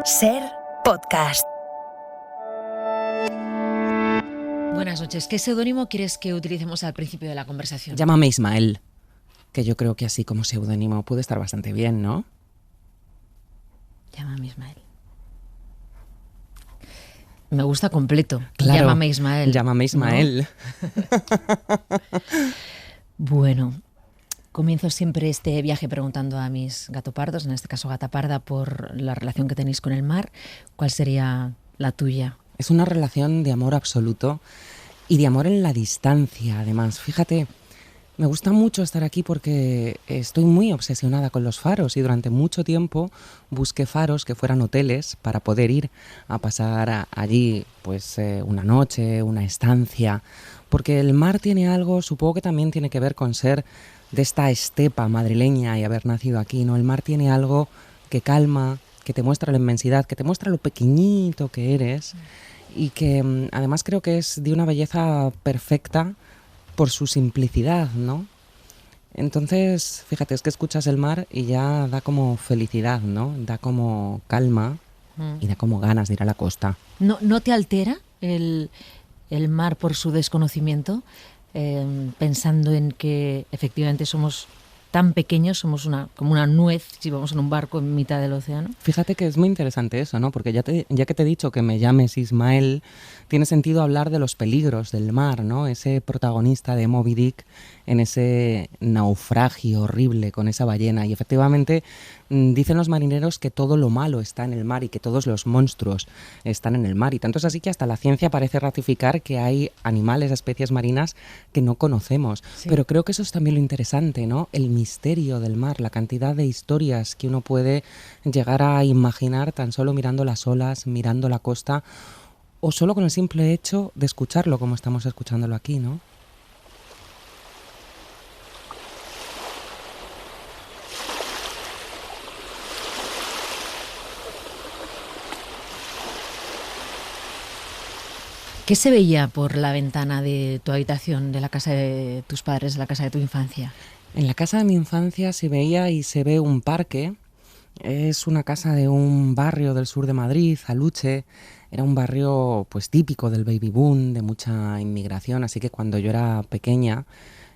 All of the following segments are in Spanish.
Ser Podcast. Buenas noches. ¿Qué seudónimo quieres que utilicemos al principio de la conversación? Llámame Ismael, que yo creo que así como seudónimo puede estar bastante bien, ¿no? Llámame Ismael. Me gusta completo. Claro, Llámame Ismael. Llámame Ismael. ¿No? Bueno, comienzo siempre este viaje preguntando a mis gatopardos, en este caso gata parda, por la relación que tenéis con el mar. ¿Cuál sería la tuya? Es una relación de amor absoluto y de amor en la distancia, además. Fíjate, me gusta mucho estar aquí porque estoy muy obsesionada con los faros y durante mucho tiempo busqué faros que fueran hoteles para poder ir a pasar allí pues una noche, una estancia, porque el mar tiene algo, supongo que también tiene que ver con ser de esta estepa madrileña y haber nacido aquí, ¿no? El mar tiene algo que calma, que te muestra la inmensidad, que te muestra lo pequeñito que eres y que además creo que es de una belleza perfecta por su simplicidad, ¿no? Entonces, fíjate, es que escuchas el mar y ya da como felicidad, ¿no? Da como calma y da como ganas de ir a la costa. ¿No te altera el mar por su desconocimiento? Pensando en que efectivamente somos tan pequeños, somos como una nuez si vamos en un barco en mitad del océano. Fíjate que es muy interesante eso, ¿no? Porque ya que te he dicho que me llames Ismael, tiene sentido hablar de los peligros del mar, ¿no? Ese protagonista de Moby Dick en ese naufragio horrible con esa ballena. Y efectivamente dicen los marineros que todo lo malo está en el mar y que todos los monstruos están en el mar. Y tanto es así que hasta la ciencia parece ratificar que hay animales, especies marinas que no conocemos. Sí. Pero creo que eso es también lo interesante, ¿no? El misterio del mar, la cantidad de historias que uno puede llegar a imaginar tan solo mirando las olas, mirando la costa o solo con el simple hecho de escucharlo como estamos escuchándolo aquí, ¿no? ¿Qué se veía por la ventana de tu habitación, de la casa de tus padres, de la casa de tu infancia? En la casa de mi infancia se veía y se ve un parque. Es una casa de un barrio del sur de Madrid, Aluche. Era un barrio pues típico del baby boom, de mucha inmigración, así que cuando yo era pequeña,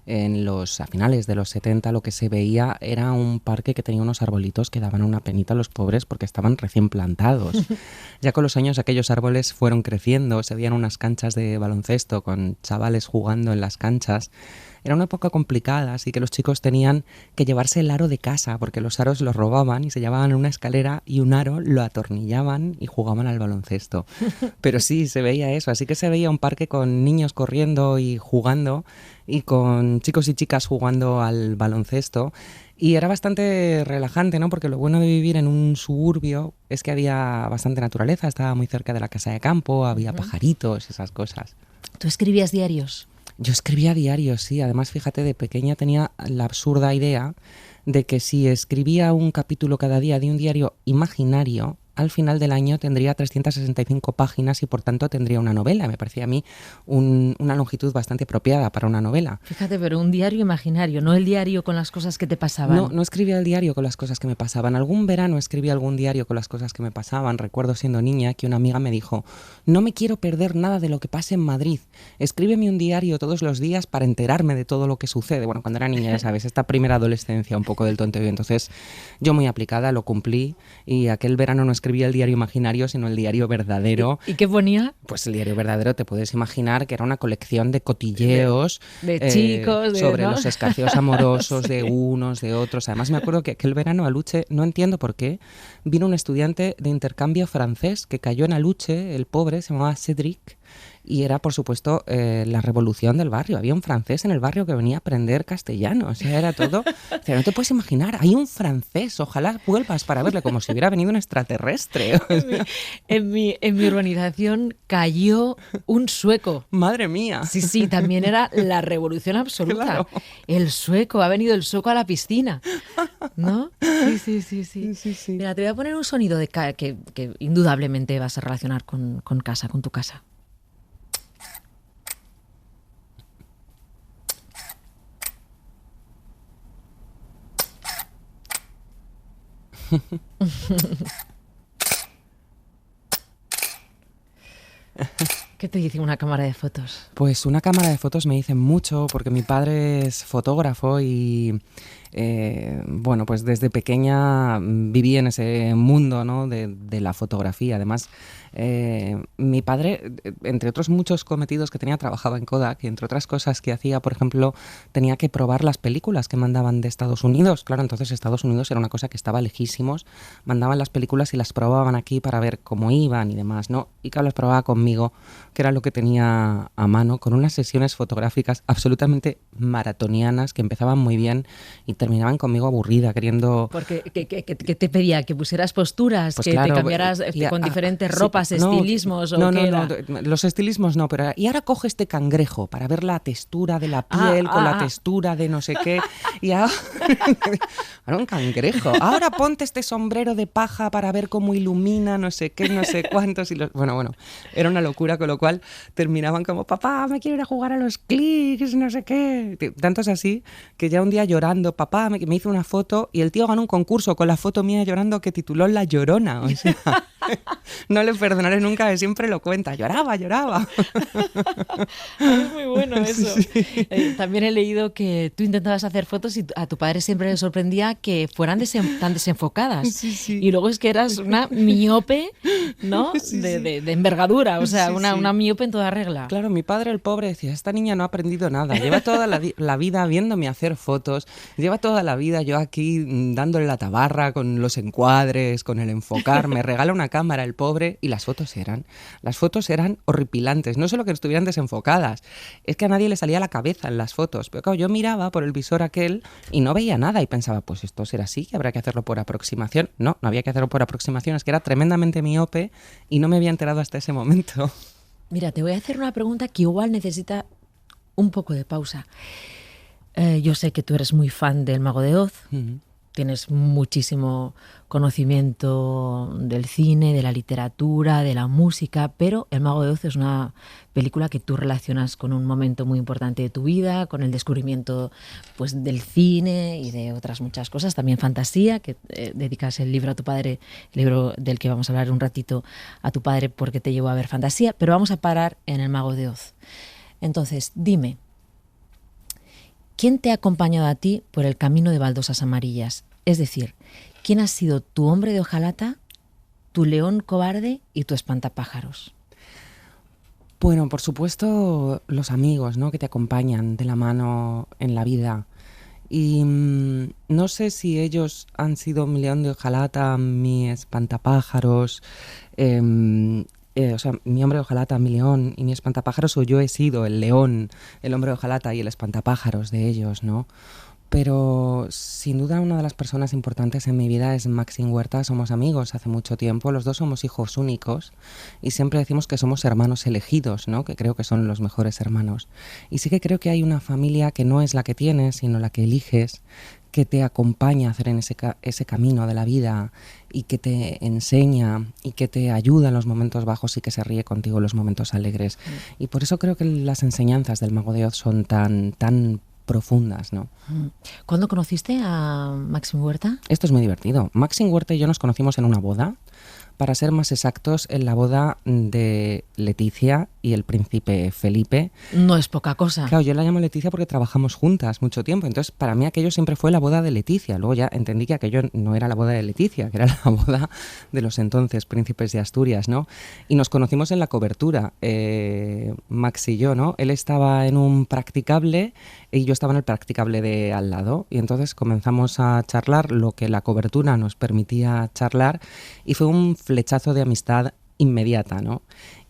a finales de los 70, lo que se veía era un parque que tenía unos arbolitos que daban una penita a los pobres porque estaban recién plantados. Ya con los años aquellos árboles fueron creciendo, se veían unas canchas de baloncesto con chavales jugando en las canchas. Era una época complicada, así que los chicos tenían que llevarse el aro de casa porque los aros los robaban y se llevaban una escalera y un aro lo atornillaban y jugaban al baloncesto. Pero sí, se veía eso, así que se veía un parque con niños corriendo y jugando y con chicos y chicas jugando al baloncesto. Y era bastante relajante, ¿no? Porque lo bueno de vivir en un suburbio es que había bastante naturaleza, estaba muy cerca de la casa de campo, había pajaritos, esas cosas. ¿Tú escribías diarios? Yo escribía diarios, sí. Además, fíjate, de pequeña tenía la absurda idea de que si escribía un capítulo cada día de un diario imaginario, al final del año tendría 365 páginas y por tanto tendría una novela. Me parecía a mí una longitud bastante apropiada para una novela. Fíjate, pero un diario imaginario, no el diario con las cosas que te pasaban. No escribía el diario con las cosas que me pasaban. Algún verano escribí algún diario con las cosas que me pasaban. Recuerdo siendo niña que una amiga me dijo: no me quiero perder nada de lo que pase en Madrid. Escríbeme un diario todos los días para enterarme de todo lo que sucede. Bueno, cuando era niña, ya sabes, esta primera adolescencia un poco del tonteo. Entonces yo muy aplicada lo cumplí y aquel verano no escribía el diario imaginario, sino el diario verdadero. ¿Y qué ponía? Pues el diario verdadero te puedes imaginar que era una colección de cotilleos de chicos, sobre ¿no? los escarceos amorosos de unos, de otros. Además me acuerdo que aquel verano a Aluche, no entiendo por qué, vino un estudiante de intercambio francés que cayó en Aluche, el pobre, se llamaba Cédric, y era, por supuesto, la revolución del barrio. Había un francés en el barrio que venía a aprender castellano. O sea, era todo... O sea, no te puedes imaginar, hay un francés, ojalá vuelvas para verle como si hubiera venido un extraterrestre. O sea. En mi urbanización cayó un sueco. ¡Madre mía! Sí, también era la revolución absoluta. Claro. El sueco, ha venido el sueco a la piscina, ¿no? Sí. Mira, te voy a poner un sonido que indudablemente vas a relacionar con casa, con tu casa. ¿Qué te dice una cámara de fotos? Pues una cámara de fotos me dice mucho porque mi padre es fotógrafo y bueno, pues desde pequeña viví en ese mundo, ¿no? de la fotografía. Además, mi padre, entre otros muchos cometidos que tenía, trabajaba en Kodak y entre otras cosas que hacía, por ejemplo, tenía que probar las películas que mandaban de Estados Unidos. Claro, entonces Estados Unidos era una cosa que estaba lejísimos. Mandaban las películas y las probaban aquí para ver cómo iban y demás, ¿no? Y claro, las probaba conmigo, que era lo que tenía a mano, con unas sesiones fotográficas absolutamente maratonianas que empezaban muy bien y terminaban conmigo aburrida, queriendo... Porque ¿qué te pedía? ¿Que pusieras posturas? Pues ¿Que claro, te cambiaras con diferentes ropas, sí, estilismos? No, ¿o qué era? los estilismos no, pero y ahora coge este cangrejo para ver la textura de la piel con la textura de no sé qué. Y ahora un cangrejo. Ahora ponte este sombrero de paja para ver cómo ilumina no sé qué, no sé cuántos. Y bueno, era una locura, con lo cual terminaban como, papá, me quiero ir a jugar a los clics, no sé qué. Tanto es así que ya un día llorando, papá, me hizo una foto y el tío ganó un concurso con la foto mía llorando que tituló La Llorona. O sea, no le perdonaré nunca, que siempre lo cuenta. Lloraba. Es muy bueno eso. Sí. También he leído que tú intentabas hacer fotos y a tu padre siempre le sorprendía que fueran tan desenfocadas. Sí. Y luego es que eras una miope, ¿no? Sí. De envergadura, o sea, Sí. una miope en toda regla. Claro, mi padre, el pobre, decía, esta niña no ha aprendido nada. Lleva toda la vida viéndome hacer fotos. Lleva toda la vida yo aquí dándole la tabarra con los encuadres, con el enfocar. Me regala una cámara el pobre y las fotos eran horripilantes. No solo que estuvieran desenfocadas, es que a nadie le salía la cabeza en las fotos. Pero claro, yo miraba por el visor aquel y no veía nada y pensaba, pues esto será así, que habrá que hacerlo por aproximación. No había que hacerlo por aproximación, es que era tremendamente miope y no me había enterado hasta ese momento. Mira, te voy a hacer una pregunta que igual necesita un poco de pausa. Yo sé que tú eres muy fan del Mago de Oz. Tienes muchísimo conocimiento del cine, de la literatura, de la música, pero El Mago de Oz es una película que tú relacionas con un momento muy importante de tu vida, con el descubrimiento pues, del cine y de otras muchas cosas, también fantasía, que dedicas el libro a tu padre, el libro del que vamos a hablar un ratito, a tu padre porque te llevó a ver fantasía, pero vamos a parar en El Mago de Oz. Entonces, dime, ¿quién te ha acompañado a ti por el camino de baldosas amarillas? Es decir, ¿quién ha sido tu hombre de hojalata, tu león cobarde y tu espantapájaros? Bueno, por supuesto, los amigos, ¿no?, que te acompañan de la mano en la vida. Y no sé si ellos han sido mi león de hojalata, mi espantapájaros, o sea, mi hombre de hojalata, mi león y mi espantapájaros, o yo he sido el león, el hombre de hojalata y el espantapájaros de ellos, ¿no? Pero sin duda una de las personas importantes en mi vida es Maxim Huerta. Somos amigos hace mucho tiempo, los dos somos hijos únicos y siempre decimos que somos hermanos elegidos, ¿no?, que creo que son los mejores hermanos. Y sí que creo que hay una familia que no es la que tienes, sino la que eliges, que te acompaña a hacer en ese camino de la vida y que te enseña y que te ayuda en los momentos bajos y que se ríe contigo en los momentos alegres. Y por eso creo que las enseñanzas del Mago de Oz son tan profundas, ¿no? ¿Cuándo conociste a Maxim Huerta? Esto es muy divertido. Maxim Huerta y yo nos conocimos en una boda, para ser más exactos, en la boda de Leticia y el príncipe Felipe. No es poca cosa. Claro, yo la llamo Leticia porque trabajamos juntas mucho tiempo, entonces para mí aquello siempre fue la boda de Leticia. Luego ya entendí que aquello no era la boda de Leticia, que era la boda de los entonces príncipes de Asturias, ¿no? Y nos conocimos en la cobertura, Max y yo, ¿no? Él estaba en un practicable y yo estaba en el practicable de al lado, y entonces comenzamos a charlar lo que la cobertura nos permitía charlar y fue un flechazo de amistad inmediata, ¿no?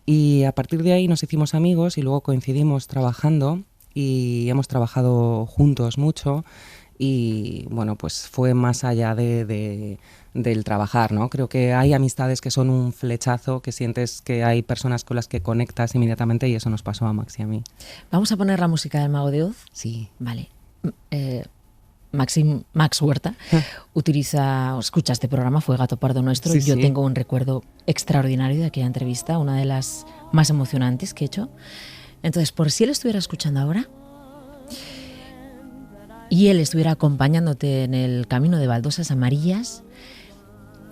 Y a partir de ahí nos hicimos amigos y luego coincidimos trabajando y hemos trabajado juntos mucho y bueno, pues fue más allá del trabajar, ¿no? Creo que hay amistades que son un flechazo, que sientes que hay personas con las que conectas inmediatamente y eso nos pasó a Max y a mí. ¿Vamos a poner la música del Mago de Oz? Sí. Vale. Max Huerta escucha este programa, fue Gato Pardo Nuestro. Sí, Yo sí. tengo un recuerdo extraordinario de aquella entrevista, una de las más emocionantes que he hecho. Entonces, por si él estuviera escuchando ahora y él estuviera acompañándote en el camino de baldosas amarillas,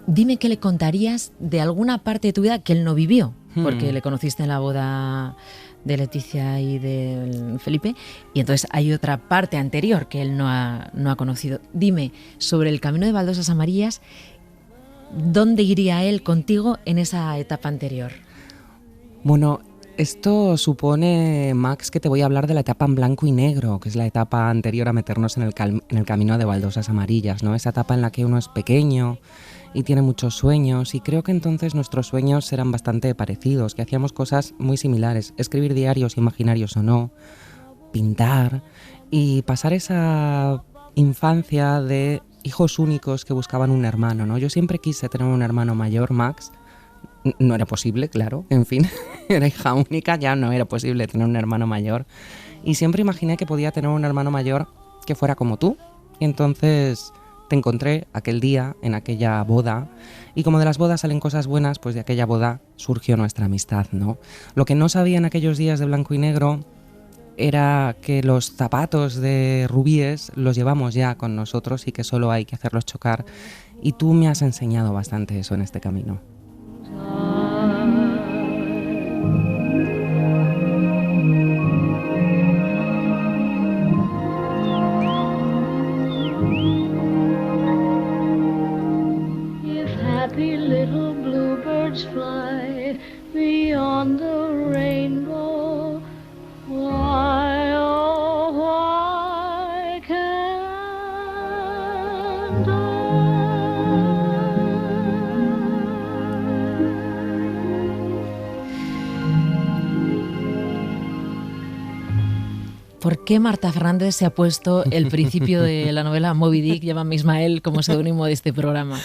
dime qué le contarías de alguna parte de tu vida que él no vivió, porque le conociste en la boda de Leticia y de Felipe, y entonces hay otra parte anterior que él no ha conocido. Dime, sobre el camino de baldosas amarillas, ¿dónde iría él contigo en esa etapa anterior? Bueno, esto supone, Max, que te voy a hablar de la etapa en blanco y negro, que es la etapa anterior a meternos en el camino de baldosas amarillas, ¿no? Esa etapa en la que uno es pequeño y tiene muchos sueños, y creo que entonces nuestros sueños eran bastante parecidos, que hacíamos cosas muy similares, escribir diarios imaginarios o no, pintar y pasar esa infancia de hijos únicos que buscaban un hermano, ¿no? Yo siempre quise tener un hermano mayor, Max. No era posible, claro, en fin, era hija única, ya no era posible tener un hermano mayor. Y siempre imaginé que podía tener un hermano mayor que fuera como tú. Y entonces te encontré aquel día en aquella boda, y como de las bodas salen cosas buenas, pues de aquella boda surgió nuestra amistad, ¿no? Lo que no sabía en aquellos días de blanco y negro era que los zapatos de rubíes los llevamos ya con nosotros y que solo hay que hacerlos chocar, y tú me has enseñado bastante eso en este camino. Fly beyond the rainbow. Why, oh, why can't ¿Por qué Marta Fernández se ha puesto el principio de la novela Moby Dick, Llámame Ismael, como seudónimo de este programa?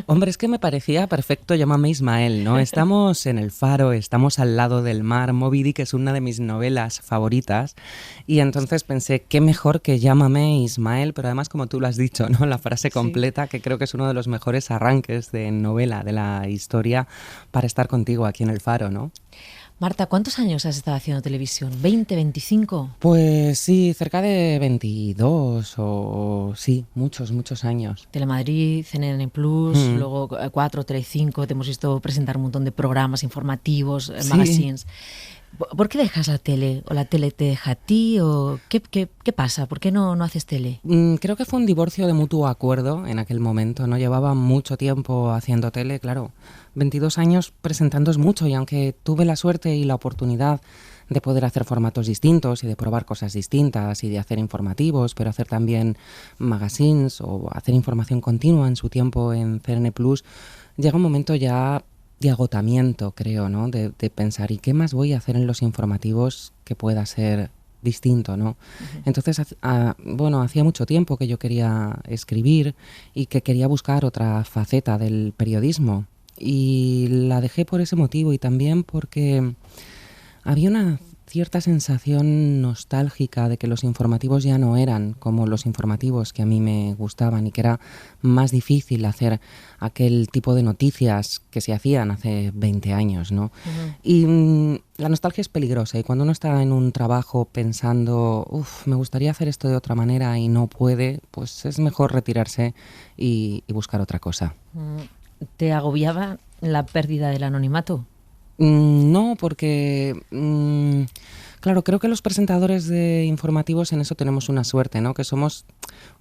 Hombre, es que me parecía perfecto Llámame Ismael, ¿no? Estamos en el Faro, estamos al lado del mar. Moby Dick es una de mis novelas favoritas, y entonces pensé, qué mejor que Llámame Ismael, pero además, como tú lo has dicho, ¿no? La frase completa, sí, que creo que es uno de los mejores arranques de novela de la historia para estar contigo aquí en el Faro, ¿no? Marta, ¿cuántos años has estado haciendo televisión? ¿20, 25? Pues sí, cerca de 22 o sí, muchos años. Telemadrid, CNN Plus, luego 4, 3, 5, te hemos visto presentar un montón de programas informativos, sí, magazines. ¿Por qué dejas la tele? ¿O la tele te deja a ti? ¿O qué pasa? ¿Por qué no haces tele? Creo que fue un divorcio de mutuo acuerdo en aquel momento. No llevaba mucho tiempo haciendo tele, claro. 22 años presentando es mucho, y aunque tuve la suerte y la oportunidad de poder hacer formatos distintos y de probar cosas distintas y de hacer informativos, pero hacer también magazines o hacer información continua en su tiempo en CNN Plus, llega un momento ya de agotamiento, creo, ¿no? De pensar, ¿y qué más voy a hacer en los informativos que pueda ser distinto, ¿no? Uh-huh. Entonces, bueno, hacía mucho tiempo que yo quería escribir y que quería buscar otra faceta del periodismo, y la dejé por ese motivo, y también porque había una cierta sensación nostálgica de que los informativos ya no eran como los informativos que a mí me gustaban, y que era más difícil hacer aquel tipo de noticias que se hacían hace 20 años, ¿no? Uh-huh. Y la nostalgia es peligrosa, y cuando uno está en un trabajo pensando, me gustaría hacer esto de otra manera y no puede, pues es mejor retirarse y buscar otra cosa. ¿Te agobiaba la pérdida del anonimato? No, porque claro, creo que los presentadores de informativos en eso tenemos una suerte, ¿no? Que somos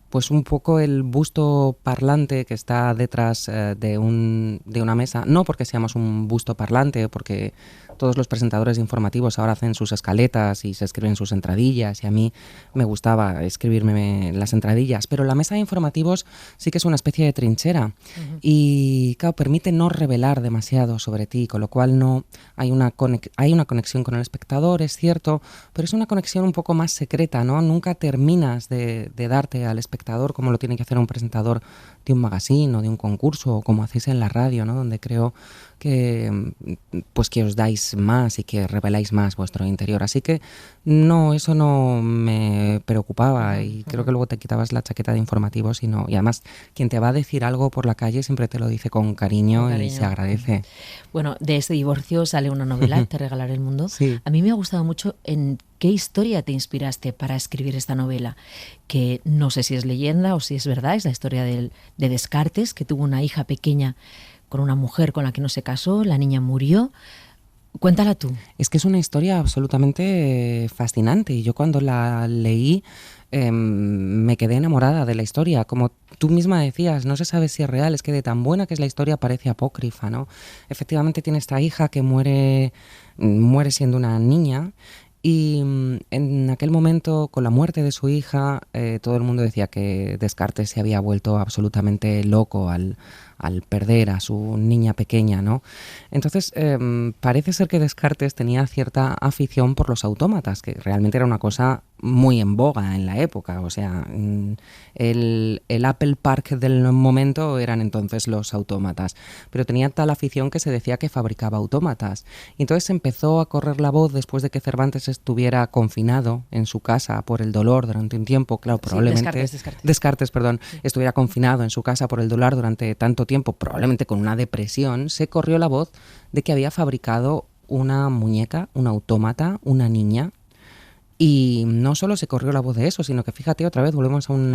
pues un poco el busto parlante que está detrás de una mesa. No porque seamos un busto parlante, porque todos los presentadores de informativos ahora hacen sus escaletas y se escriben sus entradillas, y a mí me gustaba escribirme las entradillas, pero la mesa de informativos sí que es una especie de trinchera. Uh-huh. Y claro, permite no revelar demasiado sobre ti, con lo cual no hay una conexión con el espectador, es cierto, pero es una conexión un poco más secreta, ¿no? Nunca terminas de darte al espectador como lo tiene que hacer un presentador de un magazine o de un concurso, o como hacéis en la radio, ¿no? Donde creo que pues que os dais más y que reveláis más vuestro interior. Así que no, eso no me preocupaba, y creo que luego te quitabas la chaqueta de informativos y además quien te va a decir algo por la calle siempre te lo dice con cariño y se agradece. Bueno, de ese divorcio sale una novela, Te regalaré el mundo. Sí. A mí me ha gustado mucho en qué historia te inspiraste para escribir esta novela, que no sé si es leyenda o si es verdad, es la historia de Descartes, que tuvo una hija pequeña con una mujer con la que no se casó, la niña murió. Cuéntala tú. Es que es una historia absolutamente fascinante y yo cuando la leí me quedé enamorada de la historia. Como tú misma decías, no se sabe si es real, es que de tan buena que es la historia parece apócrifa, ¿no? Efectivamente tiene esta hija que muere siendo una niña. Y en aquel momento, con la muerte de su hija, todo el mundo decía que Descartes se había vuelto absolutamente loco al perder a su niña pequeña, ¿no? Entonces, parece ser que Descartes tenía cierta afición por los autómatas, que realmente era una cosa muy en boga en la época. O sea, el Apple Park del momento eran entonces los autómatas. Pero tenía tal afición que se decía que fabricaba autómatas. Y entonces empezó a correr la voz después de que Cervantes estuviera confinado en su casa por el dolor durante un tiempo. Claro, probablemente Descartes, sí. Estuviera confinado en su casa por el dolor durante tanto tiempo, probablemente con una depresión. Se corrió la voz de que había fabricado una muñeca, un autómata, una niña. Y no solo se corrió la voz de eso, sino que fíjate, otra vez volvemos a un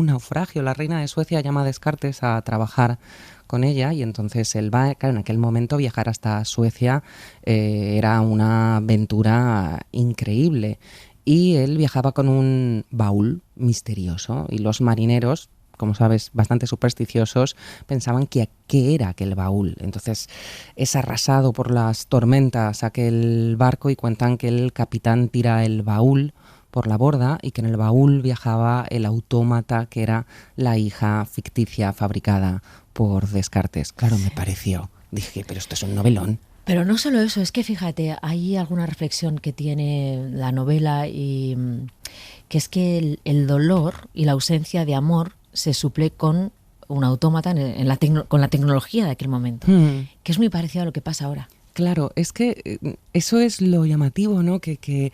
naufragio. La reina de Suecia llama a Descartes a trabajar con ella y entonces él va, claro, en aquel momento viajar hasta Suecia era una aventura increíble. Y él viajaba con un baúl misterioso y los marineros, como sabes, bastante supersticiosos, pensaban que qué era aquel baúl. Entonces es arrasado por las tormentas aquel barco y cuentan que el capitán tira el baúl por la borda y que en el baúl viajaba el autómata que era la hija ficticia fabricada por Descartes. Claro, me pareció. Dije, pero esto es un novelón. Pero no solo eso, es que fíjate, hay alguna reflexión que tiene la novela y que es que el dolor y la ausencia de amor se suple con un autómata con la tecnología de aquel momento, que es muy parecido a lo que pasa ahora. Claro, es que eso es lo llamativo, ¿no? Que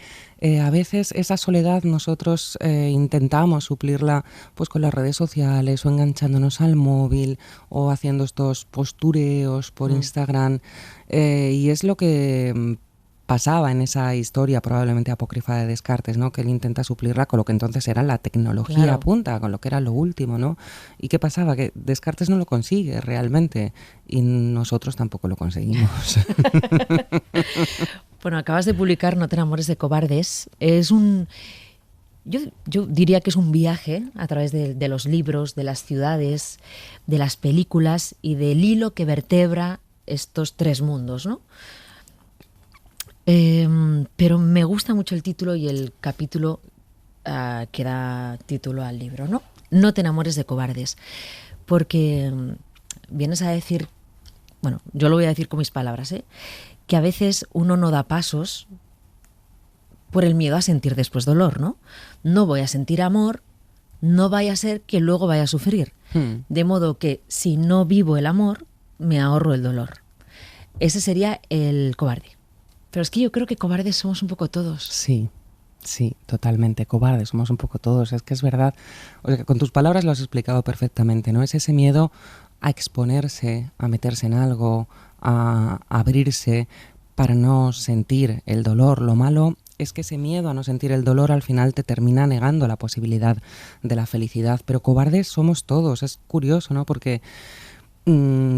a veces esa soledad nosotros intentamos suplirla pues con las redes sociales o enganchándonos al móvil o haciendo estos postureos por Instagram y es lo que pasaba en esa historia probablemente apócrifa de Descartes, ¿no? Que él intenta suplirla con lo que entonces era la tecnología punta, con lo que era lo último, ¿no? ¿Y qué pasaba? Que Descartes no lo consigue realmente y nosotros tampoco lo conseguimos. Bueno, acabas de publicar No te enamores de cobardes. Es un... Yo diría que es un viaje a través de los libros, de las ciudades, de las películas y del hilo que vertebra estos tres mundos, ¿no? Pero me gusta mucho el título y el capítulo que da título al libro, ¿no? No te enamores de cobardes, porque vienes a decir, bueno, yo lo voy a decir con mis palabras, que a veces uno no da pasos por el miedo a sentir después dolor, ¿no? No voy a sentir amor, no vaya a ser que luego vaya a sufrir. De modo que si no vivo el amor, me ahorro el dolor. Ese sería el cobarde. Pero es que yo creo que cobardes somos un poco todos. Sí, totalmente. Cobardes somos un poco todos. Es que es verdad. O sea, con tus palabras lo has explicado perfectamente, ¿no? Es ese miedo a exponerse, a meterse en algo, a abrirse para no sentir el dolor. Lo malo es que ese miedo a no sentir el dolor al final te termina negando la posibilidad de la felicidad. Pero cobardes somos todos. Es curioso, ¿no? Porque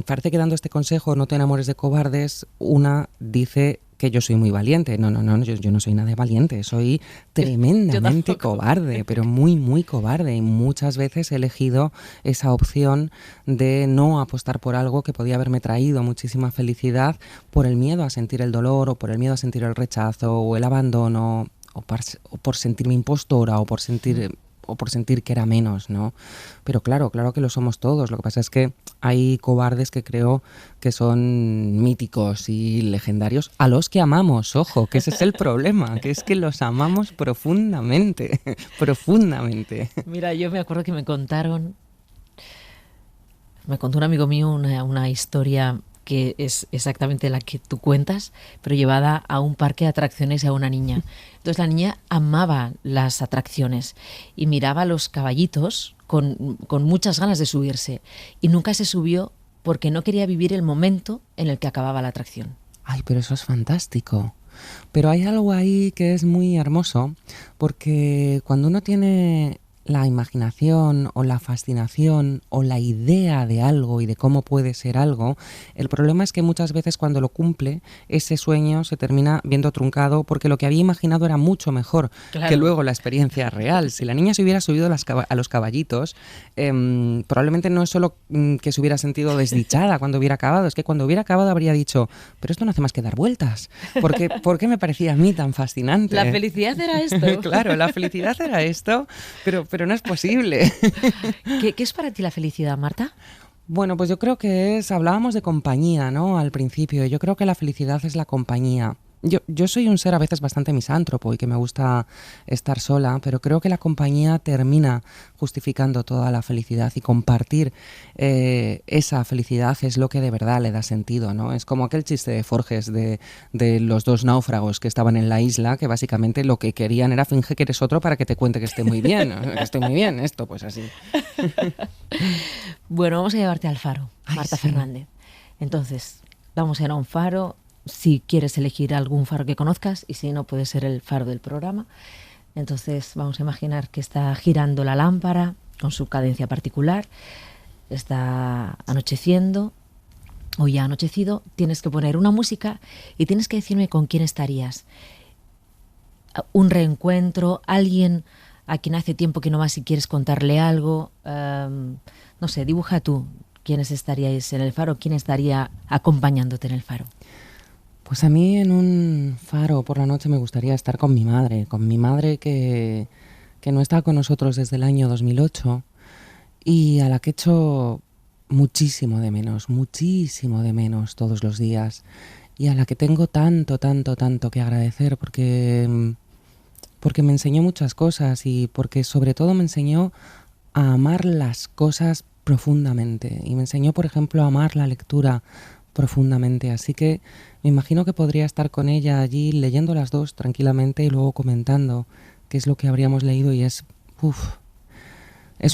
parece que dando este consejo, no te enamores de cobardes, una dice que yo soy muy valiente. No, yo no soy nada de valiente, soy tremendamente cobarde, pero muy, muy cobarde. Y muchas veces he elegido esa opción de no apostar por algo que podía haberme traído muchísima felicidad por el miedo a sentir el dolor o por el miedo a sentir el rechazo o el abandono o por sentirme impostora o por sentir que era menos, ¿no? Pero claro que lo somos todos. Lo que pasa es que hay cobardes que creo que son míticos y legendarios a los que amamos, ojo, que ese es el problema, que es que los amamos profundamente, profundamente. Mira, yo me acuerdo que me contó un amigo mío una historia que es exactamente la que tú cuentas, pero llevada a un parque de atracciones y a una niña. Entonces la niña amaba las atracciones y miraba a los caballitos con muchas ganas de subirse y nunca se subió porque no quería vivir el momento en el que acababa la atracción. Ay, pero eso es fantástico. Pero hay algo ahí que es muy hermoso, porque cuando uno tiene la imaginación o la fascinación o la idea de algo y de cómo puede ser algo, el problema es que muchas veces cuando lo cumple, ese sueño se termina viendo truncado porque lo que había imaginado era mucho mejor que luego la experiencia real. Si la niña se hubiera subido a los caballitos, probablemente no es solo que se hubiera sentido desdichada cuando hubiera acabado, es que cuando hubiera acabado habría dicho, pero esto no hace más que dar vueltas. ¿Por qué me parecía a mí tan fascinante? La felicidad era esto. Claro, la felicidad era esto, pero no es posible. ¿Qué es para ti la felicidad, Marta? Bueno, pues yo creo que hablábamos de compañía, ¿no? Al principio, yo creo que la felicidad es la compañía. Yo soy un ser a veces bastante misántropo y que me gusta estar sola, pero creo que la compañía termina justificando toda la felicidad y compartir esa felicidad es lo que de verdad le da sentido, ¿no? Es como aquel chiste de Forges de los dos náufragos que estaban en la isla, que básicamente lo que querían era fingir que eres otro para que te cuente que esté muy bien. Que estoy muy bien, esto, pues así. Bueno, vamos a llevarte al faro, Marta Fernández. Entonces, vamos a ir a un faro. Si quieres elegir algún faro que conozcas, y si no, puede ser el faro del programa. Entonces vamos a imaginar que está girando la lámpara con su cadencia particular, está anocheciendo o ya ha anochecido, tienes que poner una música y tienes que decirme con quién estarías. Un reencuentro, alguien a quien hace tiempo que no vas y quieres contarle algo, no sé, dibuja tú quiénes estaríais en el faro, quién estaría acompañándote en el faro. Pues a mí en un faro por la noche me gustaría estar con mi madre que no está con nosotros desde el año 2008 y a la que echo muchísimo de menos todos los días y a la que tengo tanto que agradecer porque me enseñó muchas cosas y porque sobre todo me enseñó a amar las cosas profundamente y me enseñó, por ejemplo, a amar la lectura profundamente, así que me imagino que podría estar con ella allí leyendo las dos tranquilamente y luego comentando qué es lo que habríamos leído y es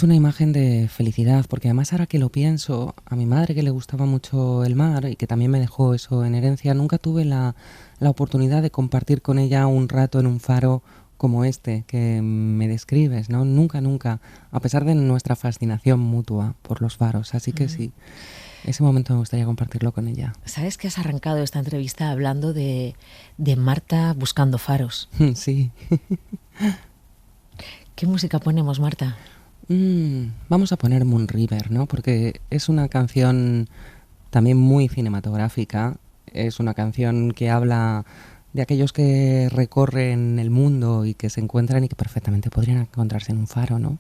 una imagen de felicidad, porque además ahora que lo pienso, a mi madre que le gustaba mucho el mar y que también me dejó eso en herencia, nunca tuve la oportunidad de compartir con ella un rato en un faro como este que me describes, ¿no? Nunca, a pesar de nuestra fascinación mutua por los faros, así que sí. Ese momento me gustaría compartirlo con ella. ¿Sabes que has arrancado esta entrevista hablando de Marta buscando faros? Sí. ¿Qué música ponemos, Marta? Vamos a poner Moon River, ¿no? Porque es una canción también muy cinematográfica. Es una canción que habla de aquellos que recorren el mundo y que se encuentran y que perfectamente podrían encontrarse en un faro, ¿no?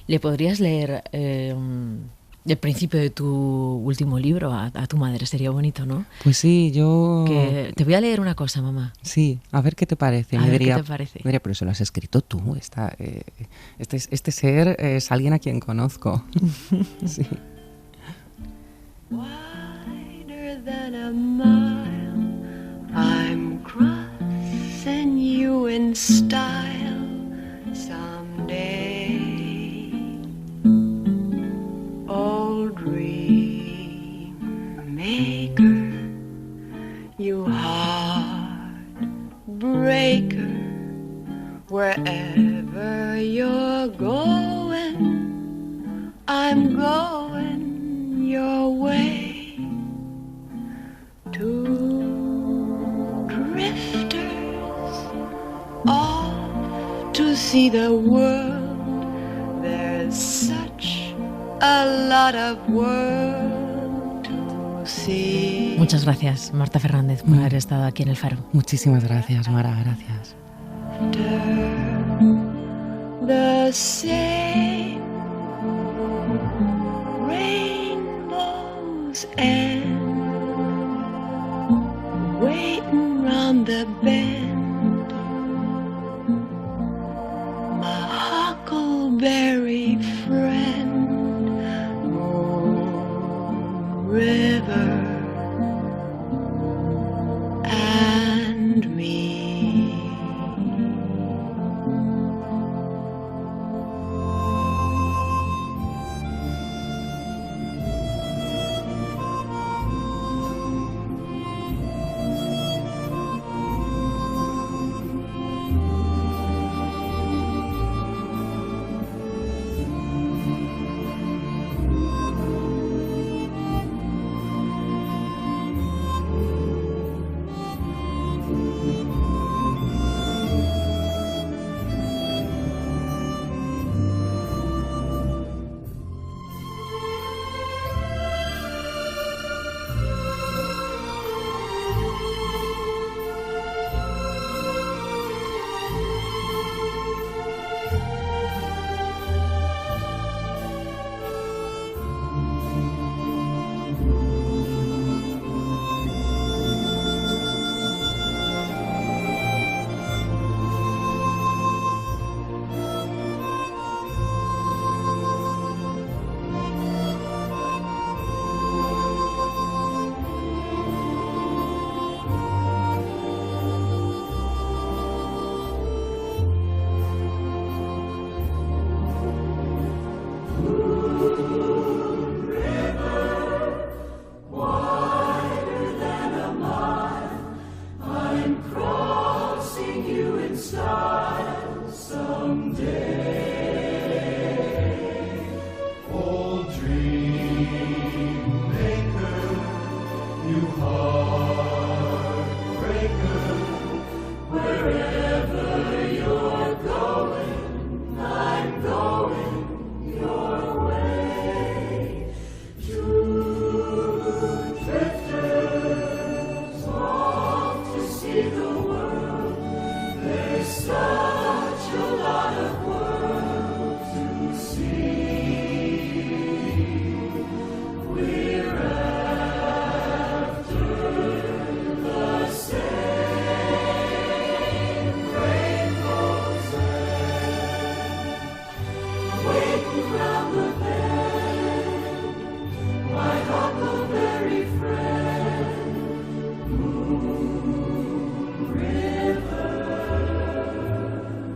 ¿Le podrías leer el principio de tu último libro a tu madre? Sería bonito, ¿no? Pues sí, te voy a leer una cosa, mamá. Sí, a ver qué te parece. ¿Qué te parece? Me diría, pero eso lo has escrito tú. Este ser es alguien a quien conozco. Sí. Wider than a mile, I'm crossing you in style someday. Oh, dream maker, you heartbreaker, wherever you're going, I'm going your way. Two drifters off to see the world. There's such a lot of world to see. Muchas gracias, Marta Fernández, por haber estado aquí en el faro. Muchísimas gracias, Mara, gracias. The same rainbows end, waiting round the bend. My huckleberry friend, Moon River and me.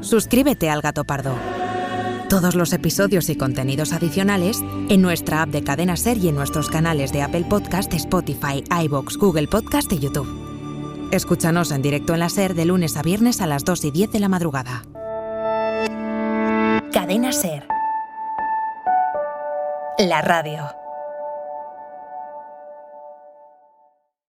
suscríbete al Gato Pardo. Todos los episodios y contenidos adicionales en nuestra app de Cadena Ser y en nuestros canales de Apple Podcast, Spotify, iVoox, Google Podcast y YouTube. Escúchanos en directo en la Ser de lunes a viernes a las 2:10 de la madrugada. Cadena Ser. La radio.